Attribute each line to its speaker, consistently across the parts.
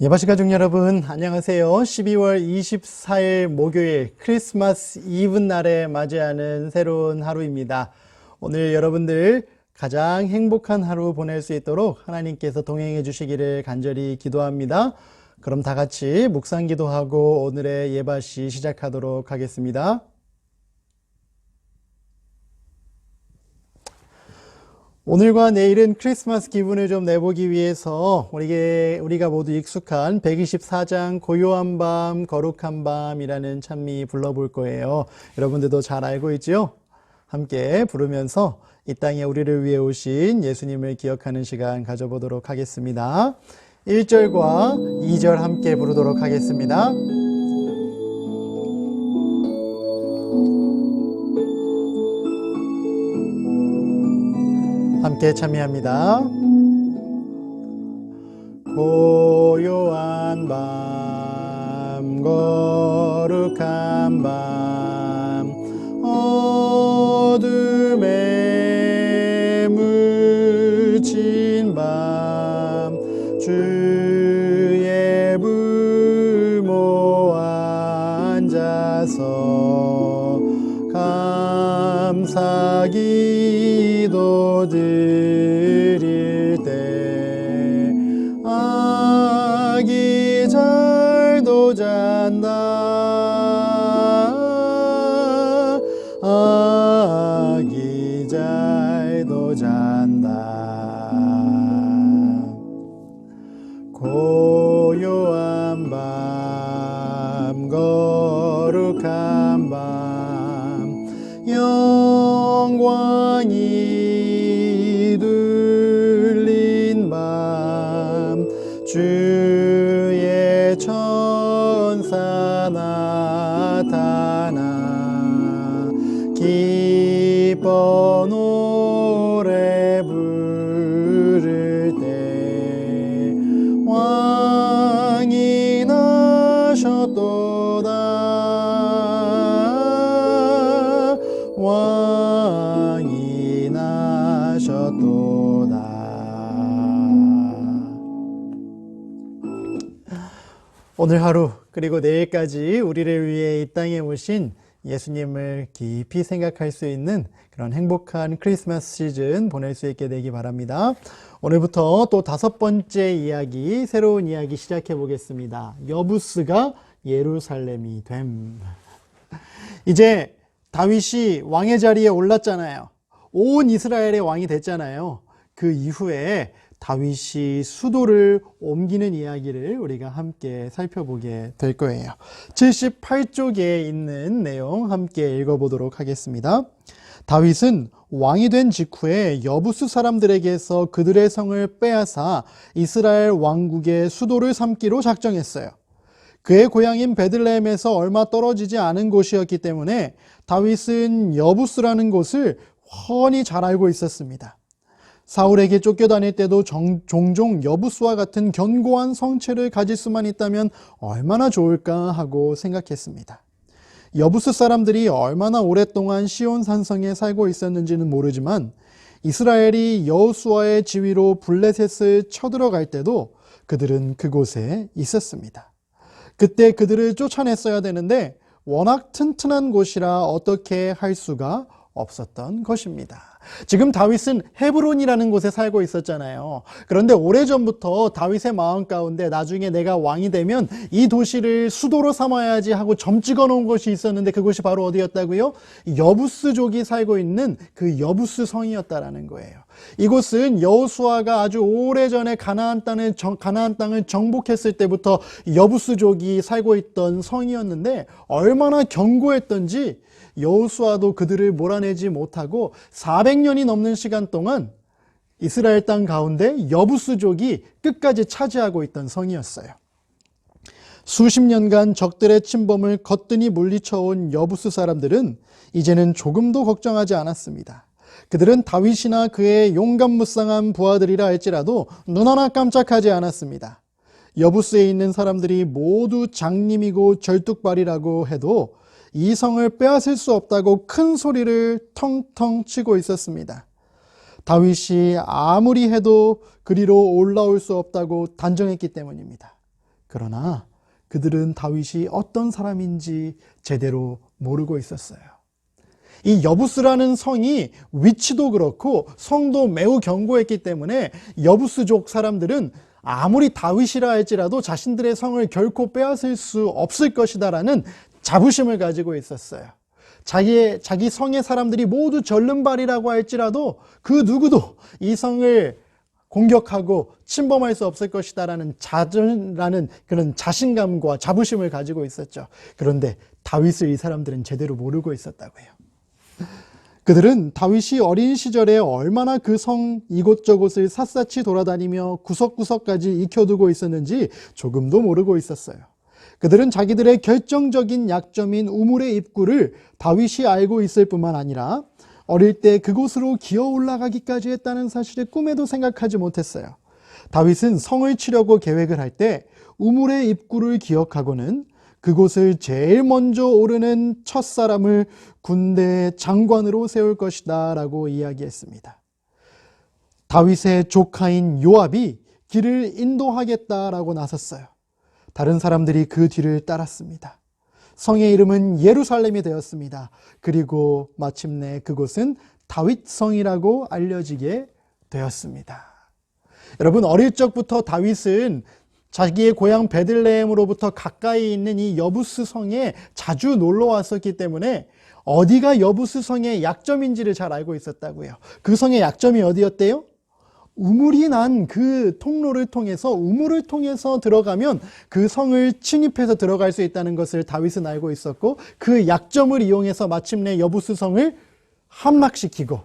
Speaker 1: 예바시 가족 여러분, 안녕하세요. 12월 24일 목요일 크리스마스 이브 날에 맞이하는 새로운 하루입니다. 오늘 여러분들 가장 행복한 하루 보낼 수 있도록 하나님께서 동행해 주시기를 간절히 기도합니다. 그럼 다 같이 묵상 기도하고 오늘의 예바시 시작하도록 하겠습니다. 오늘과 내일은 크리스마스 기분을 좀 내보기 위해서 우리가 모두 익숙한 124장 고요한 밤, 거룩한 밤이라는 찬미 불러볼 거예요. 여러분들도 잘 알고 있죠? 함께 부르면서 이 땅에 우리를 위해 오신 예수님을 기억하는 시간 가져보도록 하겠습니다. 1절과 2절 함께 부르도록 하겠습니다. 함께 참여합니다. 고요한 밤, 거룩한 밤, 어둠에 묻힌 밤, 주의 부모 앉아서 감사 기도 드릴 때 아기 잘도 잔다, 아기 잘도 잔다. 고요한 밤, 거룩한 밤, 영광이 둘린 밤, 주의 천사 나타나 기뻐 노래 부를 때 왕이 나셨도다, 왕이 나셨도다. 오늘 하루 그리고 내일까지 우리를 위해 이 땅에 오신 예수님을 깊이 생각할 수 있는 그런 행복한 크리스마스 시즌 보낼 수 있게 되기 바랍니다. 오늘부터 또 5번째 이야기, 새로운 이야기 시작해 보겠습니다. 여부스가 예루살렘이 됨. 이제 다윗이 왕의 자리에 올랐잖아요. 온 이스라엘의 왕이 됐잖아요. 그 이후에 다윗이 수도를 옮기는 이야기를 우리가 함께 살펴보게 될 거예요. 78쪽에 있는 내용 함께 읽어보도록 하겠습니다. 다윗은 왕이 된 직후에 여부스 사람들에게서 그들의 성을 빼앗아 이스라엘 왕국의 수도를 삼기로 작정했어요. 그의 고향인 베들레헴에서 얼마 떨어지지 않은 곳이었기 때문에 다윗은 여부스라는 곳을 훤히 잘 알고 있었습니다. 사울에게 쫓겨다닐 때도 종종 여부스와 같은 견고한 성체를 가질 수만 있다면 얼마나 좋을까 하고 생각했습니다. 여부스 사람들이 얼마나 오랫동안 시온 산성에 살고 있었는지는 모르지만 이스라엘이 여호수아의 지휘로 블레셋을 쳐들어갈 때도 그들은 그곳에 있었습니다. 그때 그들을 쫓아냈어야 되는데 워낙 튼튼한 곳이라 어떻게 할 수가 없었던 것입니다. 지금 다윗은 헤브론이라는 곳에 살고 있었잖아요. 그런데 오래전부터 다윗의 마음 가운데 나중에 내가 왕이 되면 이 도시를 수도로 삼아야지 하고 점 찍어 놓은 곳이 있었는데 그곳이 바로 어디였다고요? 여부스족이 살고 있는 그 여부스 성이었다라는 거예요. 이곳은 여호수아가 아주 오래전에 가나안 땅을 정복했을 때부터 여부스족이 살고 있던 성이었는데 얼마나 견고했던지 여호수아도 그들을 몰아내지 못하고 400년이 넘는 시간 동안 이스라엘 땅 가운데 여부스족이 끝까지 차지하고 있던 성이었어요. 수십 년간 적들의 침범을 거뜬히 물리쳐온 여부스 사람들은 이제는 조금도 걱정하지 않았습니다. 그들은 다윗이나 그의 용감무쌍한 부하들이라 할지라도 눈 하나 깜짝하지 않았습니다. 여부스에 있는 사람들이 모두 장님이고 절뚝발이라고 해도 이 성을 빼앗을 수 없다고 큰 소리를 텅텅 치고 있었습니다. 다윗이 아무리 해도 그리로 올라올 수 없다고 단정했기 때문입니다. 그러나 그들은 다윗이 어떤 사람인지 제대로 모르고 있었어요. 이 여부스라는 성이 위치도 그렇고 성도 매우 견고했기 때문에 여부스족 사람들은 아무리 다윗이라 할지라도 자신들의 성을 결코 빼앗을 수 없을 것이다라는 자부심을 가지고 있었어요. 자기 성의 사람들이 모두 절름발이라고 할지라도 그 누구도 이 성을 공격하고 침범할 수 없을 것이다라는 그런 자신감과 자부심을 가지고 있었죠. 그런데 다윗을 이 사람들은 제대로 모르고 있었다고 해요. 그들은 다윗이 어린 시절에 얼마나 그 성 이곳저곳을 샅샅이 돌아다니며 구석구석까지 익혀두고 있었는지 조금도 모르고 있었어요. 그들은 자기들의 결정적인 약점인 우물의 입구를 다윗이 알고 있을 뿐만 아니라 어릴 때 그곳으로 기어 올라가기까지 했다는 사실을 꿈에도 생각하지 못했어요. 다윗은 성을 치려고 계획을 할 때 우물의 입구를 기억하고는 그곳을 제일 먼저 오르는 첫 사람을 군대의 장관으로 세울 것이다 라고 이야기했습니다. 다윗의 조카인 요압이 길을 인도하겠다라고 나섰어요. 다른 사람들이 그 뒤를 따랐습니다. 성의 이름은 예루살렘이 되었습니다. 그리고 마침내 그곳은 다윗성이라고 알려지게 되었습니다. 여러분, 어릴 적부터 다윗은 자기의 고향 베들레헴으로부터 가까이 있는 이 여부스 성에 자주 놀러 왔었기 때문에 어디가 여부스 성의 약점인지를 잘 알고 있었다고요. 그 성의 약점이 어디였대요? 우물이 난 그 통로를 통해서, 우물을 통해서 들어가면 그 성을 침입해서 들어갈 수 있다는 것을 다윗은 알고 있었고, 그 약점을 이용해서 마침내 여부스 성을 함락시키고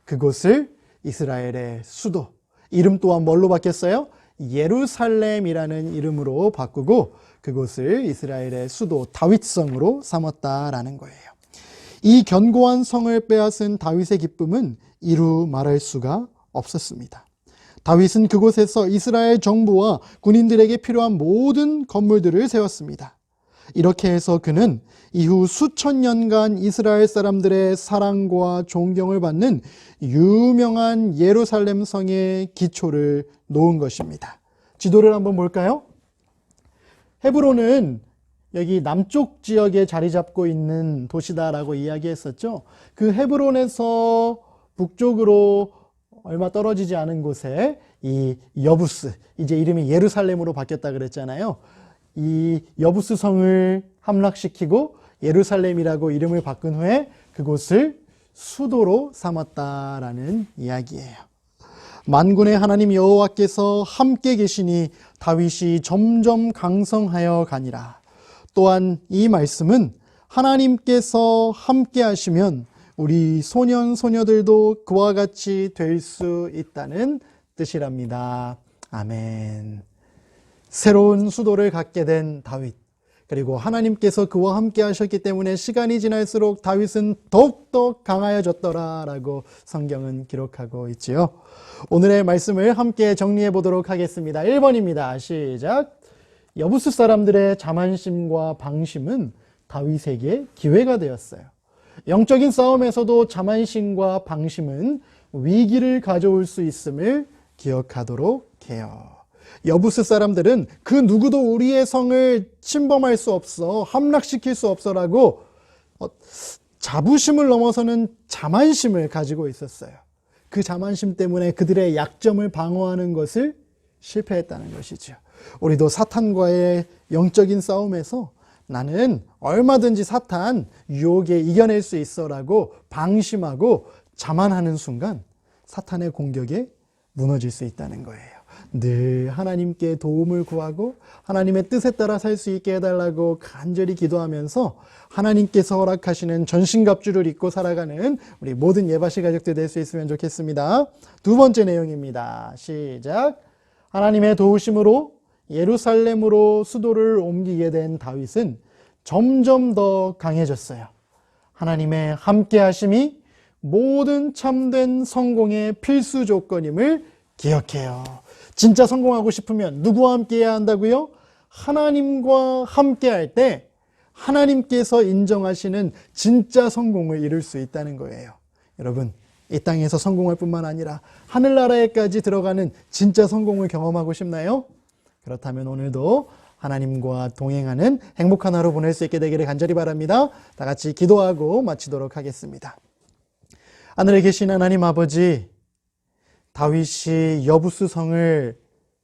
Speaker 1: 그곳을 이스라엘의 수도, 이름 또한 뭘로 바뀌었어요? 예루살렘이라는 이름으로 바꾸고 그곳을 이스라엘의 수도 다윗성으로 삼았다라는 거예요. 이 견고한 성을 빼앗은 다윗의 기쁨은 이루 말할 수가 없었습니다. 다윗은 그곳에서 이스라엘 정부와 군인들에게 필요한 모든 건물들을 세웠습니다. 이렇게 해서 그는 이후 수천 년간 이스라엘 사람들의 사랑과 존경을 받는 유명한 예루살렘 성의 기초를 놓은 것입니다. 지도를 한번 볼까요? 헤브론은 여기 남쪽 지역에 자리 잡고 있는 도시다라고 이야기했었죠. 그 헤브론에서 북쪽으로 얼마 떨어지지 않은 곳에 이 여부스, 이제 이름이 예루살렘으로 바뀌었다 그랬잖아요. 이 여부스 성을 함락시키고 예루살렘이라고 이름을 바꾼 후에 그곳을 수도로 삼았다라는 이야기예요. 만군의 하나님 여호와께서 함께 계시니 다윗이 점점 강성하여 가니라. 또한 이 말씀은 하나님께서 함께 하시면 우리 소년 소녀들도 그와 같이 될 수 있다는 뜻이랍니다. 아멘. 새로운 수도를 갖게 된 다윗, 그리고 하나님께서 그와 함께 하셨기 때문에 시간이 지날수록 다윗은 더욱더 강하여졌더라라고 성경은 기록하고 있지요. 오늘의 말씀을 함께 정리해 보도록 하겠습니다. 1번입니다. 시작. 여부스 사람들의 자만심과 방심은 다윗에게 기회가 되었어요. 영적인 싸움에서도 자만심과 방심은 위기를 가져올 수 있음을 기억하도록 해요. 여부스 사람들은 그 누구도 우리의 성을 침범할 수 없어, 함락시킬 수 없어라고 자부심을 넘어서는 자만심을 가지고 있었어요. 그 자만심 때문에 그들의 약점을 방어하는 것을 실패했다는 것이죠. 우리도 사탄과의 영적인 싸움에서 나는 얼마든지 사탄 유혹에 이겨낼 수 있어라고 방심하고 자만하는 순간 사탄의 공격에 무너질 수 있다는 거예요. 늘 하나님께 도움을 구하고 하나님의 뜻에 따라 살 수 있게 해달라고 간절히 기도하면서 하나님께서 허락하시는 전신갑주를 입고 살아가는 우리 모든 예바시 가족들 될 수 있으면 좋겠습니다. 두 번째 내용입니다. 시작. 하나님의 도우심으로 예루살렘으로 수도를 옮기게 된 다윗은 점점 더 강해졌어요. 하나님의 함께 하심이 모든 참된 성공의 필수 조건임을 기억해요. 진짜 성공하고 싶으면 누구와 함께 해야 한다고요? 하나님과 함께 할 때 하나님께서 인정하시는 진짜 성공을 이룰 수 있다는 거예요. 여러분, 이 땅에서 성공할 뿐만 아니라 하늘나라에까지 들어가는 진짜 성공을 경험하고 싶나요? 그렇다면 오늘도 하나님과 동행하는 행복한 하루 보낼 수 있게 되기를 간절히 바랍니다. 다 같이 기도하고 마치도록 하겠습니다. 하늘에 계신 하나님 아버지, 다윗이 여부스 성을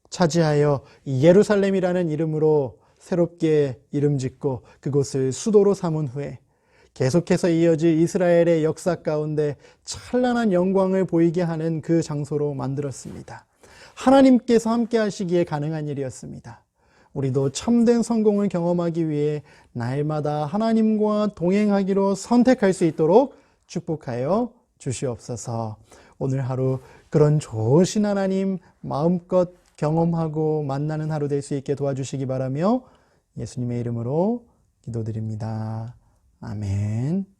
Speaker 1: 차지하여 예루살렘이라는 이름으로 새롭게 이름 짓고 그곳을 수도로 삼은 후에 계속해서 이어질 이스라엘의 역사 가운데 찬란한 영광을 보이게 하는 그 장소로 만들었습니다. 하나님께서 함께 하시기에 가능한 일이었습니다. 우리도 참된 성공을 경험하기 위해 날마다 하나님과 동행하기로 선택할 수 있도록 축복하여 주시옵소서. 오늘 하루 그런 좋으신 하나님 마음껏 경험하고 만나는 하루 될 수 있게 도와주시기 바라며 예수님의 이름으로 기도드립니다. 아멘.